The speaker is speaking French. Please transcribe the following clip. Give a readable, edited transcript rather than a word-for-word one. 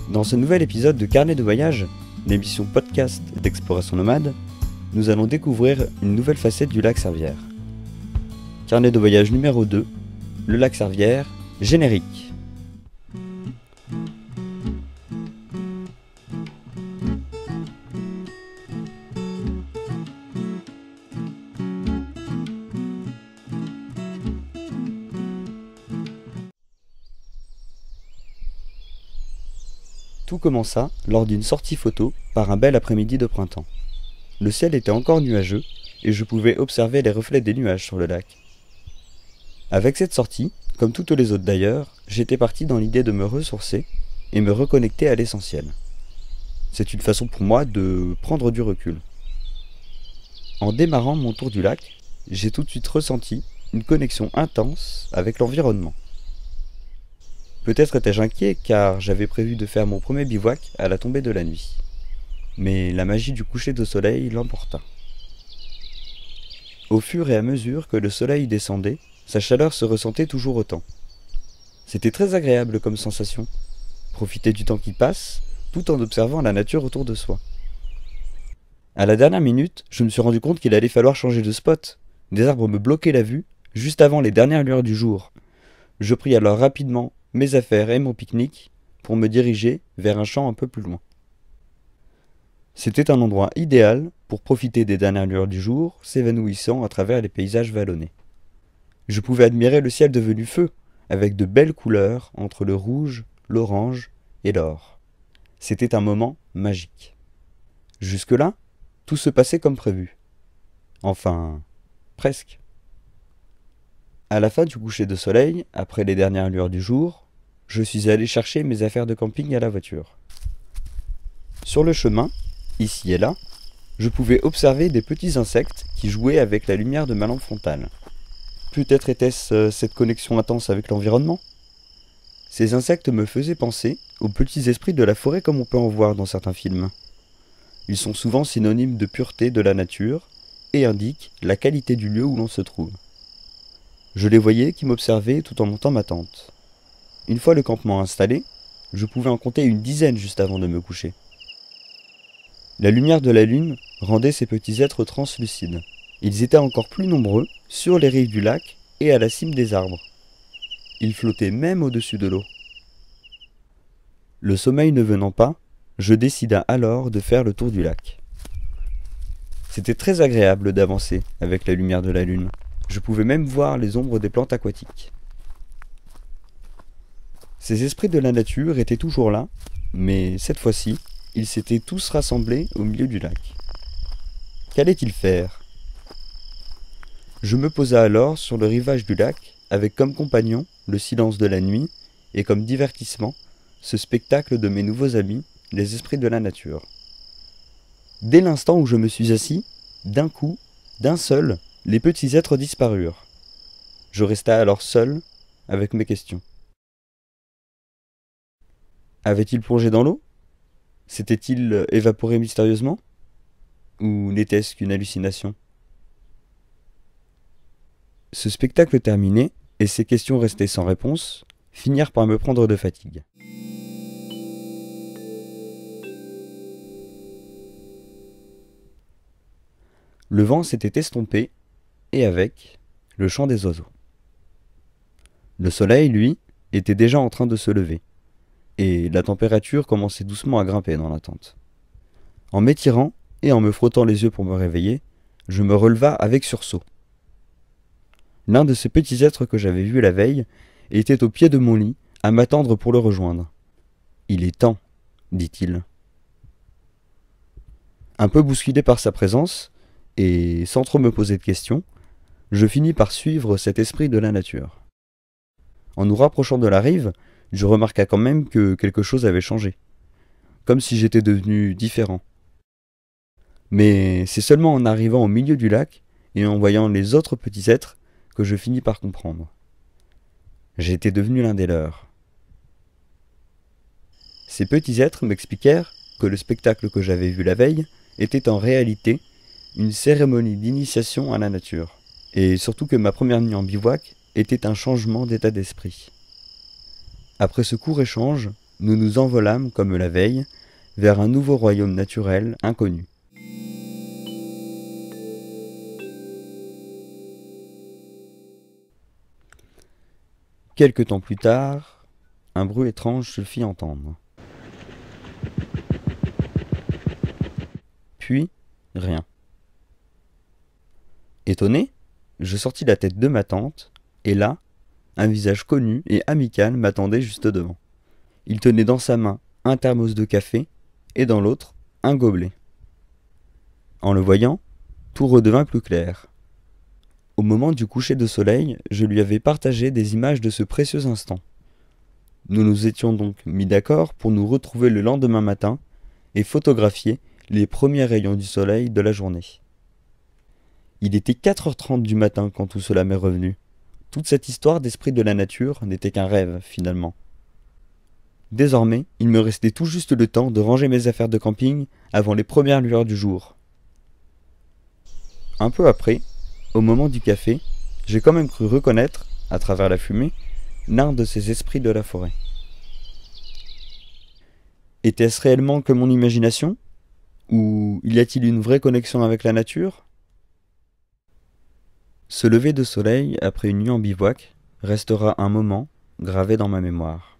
Dans ce nouvel épisode de Carnet de voyage, l'émission podcast d'Exploration Nomade, nous allons découvrir une nouvelle facette du lac Servière. Carnet de voyage numéro 2, le lac Servière, générique. Tout commença lors d'une sortie photo par un bel après-midi de printemps. Le ciel était encore nuageux et je pouvais observer les reflets des nuages sur le lac. Avec cette sortie, comme toutes les autres d'ailleurs, j'étais parti dans l'idée de me ressourcer et me reconnecter à l'essentiel. C'est une façon pour moi de prendre du recul. En démarrant mon tour du lac, j'ai tout de suite ressenti une connexion intense avec l'environnement. Peut-être étais-je inquiet car j'avais prévu de faire mon premier bivouac à la tombée de la nuit. Mais la magie du coucher de soleil l'emporta. Au fur et à mesure que le soleil descendait, sa chaleur se ressentait toujours autant. C'était très agréable comme sensation, profiter du temps qui passe tout en observant la nature autour de soi. À la dernière minute, je me suis rendu compte qu'il allait falloir changer de spot. Des arbres me bloquaient la vue juste avant les dernières lueurs du jour. Je pris alors rapidement mes affaires et mon pique-nique pour me diriger vers un champ un peu plus loin. C'était un endroit idéal pour profiter des dernières lueurs du jour, s'évanouissant à travers les paysages vallonnés. Je pouvais admirer le ciel devenu feu, avec de belles couleurs entre le rouge, l'orange et l'or. C'était un moment magique. Jusque-là, tout se passait comme prévu. Enfin, presque. À la fin du coucher de soleil, après les dernières lueurs du jour, je suis allé chercher mes affaires de camping à la voiture. Sur le chemin, ici et là, je pouvais observer des petits insectes qui jouaient avec la lumière de ma lampe frontale. Peut-être était-ce cette connexion intense avec l'environnement ? Ces insectes me faisaient penser aux petits esprits de la forêt comme on peut en voir dans certains films. Ils sont souvent synonymes de pureté de la nature et indiquent la qualité du lieu où l'on se trouve. Je les voyais qui m'observaient tout en montant ma tente. Une fois le campement installé, je pouvais en compter une dizaine juste avant de me coucher. La lumière de la lune rendait ces petits êtres translucides. Ils étaient encore plus nombreux sur les rives du lac et à la cime des arbres. Ils flottaient même au-dessus de l'eau. Le sommeil ne venant pas, je décida alors de faire le tour du lac. C'était très agréable d'avancer avec la lumière de la lune. Je pouvais même voir les ombres des plantes aquatiques. Ces esprits de la nature étaient toujours là, mais cette fois-ci, ils s'étaient tous rassemblés au milieu du lac. Qu'allaient-ils faire ? Je me posa alors sur le rivage du lac, avec comme compagnon le silence de la nuit, et comme divertissement, ce spectacle de mes nouveaux amis, les esprits de la nature. Dès l'instant où je me suis assis, d'un coup, d'un seul, les petits êtres disparurent. Je restai alors seul avec mes questions. Avaient-ils plongé dans l'eau ? S'étaient-ils évaporés mystérieusement ? Ou n'était-ce qu'une hallucination ? Ce spectacle terminé, et ces questions restées sans réponse, finirent par me prendre de fatigue. Le vent s'était estompé, et avec, le chant des oiseaux. Le soleil, lui, était déjà en train de se lever, et la température commençait doucement à grimper dans la tente. En m'étirant, et en me frottant les yeux pour me réveiller, je me releva avec sursaut. L'un de ces petits êtres que j'avais vus la veille était au pied de mon lit, à m'attendre pour le rejoindre. « Il est temps, » dit-il. Un peu bousculé par sa présence, et sans trop me poser de questions, je finis par suivre cet esprit de la nature. En nous rapprochant de la rive, je remarqua quand même que quelque chose avait changé, comme si j'étais devenu différent. Mais c'est seulement en arrivant au milieu du lac et en voyant les autres petits êtres que je finis par comprendre. J'étais devenu l'un des leurs. Ces petits êtres m'expliquèrent que le spectacle que j'avais vu la veille était en réalité une cérémonie d'initiation à la nature, et surtout que ma première nuit en bivouac était un changement d'état d'esprit. Après ce court échange, nous nous envolâmes, comme la veille, vers un nouveau royaume naturel inconnu. Quelque temps plus tard, un bruit étrange se fit entendre. Puis, rien. Étonné, je sortis la tête de ma tente, et là, un visage connu et amical m'attendait juste devant. Il tenait dans sa main un thermos de café, et dans l'autre, un gobelet. En le voyant, tout redevint plus clair. Au moment du coucher de soleil, je lui avais partagé des images de ce précieux instant. Nous nous étions donc mis d'accord pour nous retrouver le lendemain matin et photographier les premiers rayons du soleil de la journée. Il était 4h30 du matin quand tout cela m'est revenu. Toute cette histoire d'esprit de la nature n'était qu'un rêve, finalement. Désormais, il me restait tout juste le temps de ranger mes affaires de camping avant les premières lueurs du jour. Un peu après, au moment du café, j'ai quand même cru reconnaître, à travers la fumée, l'un de ces esprits de la forêt. Était-ce réellement que mon imagination ? Ou y a-t-il une vraie connexion avec la nature ? Ce lever de soleil après une nuit en bivouac restera un moment gravé dans ma mémoire.